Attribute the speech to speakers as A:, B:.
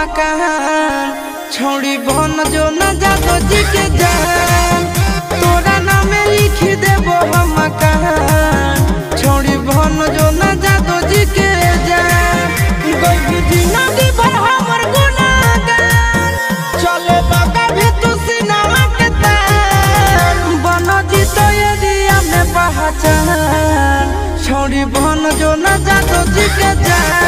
A: मकान छोड़ी बन जो न जादो जी के जान तोरा नाम लिख देबो हम मकान छोड़ी बन जो न जादो जी के जान कोई भी नदी भर हमर गुनाहगार चले बाका भी तू सिनामा के तान बन जी तो ये दिया में पहचान छोड़ी बन जो न जादो जी के जान।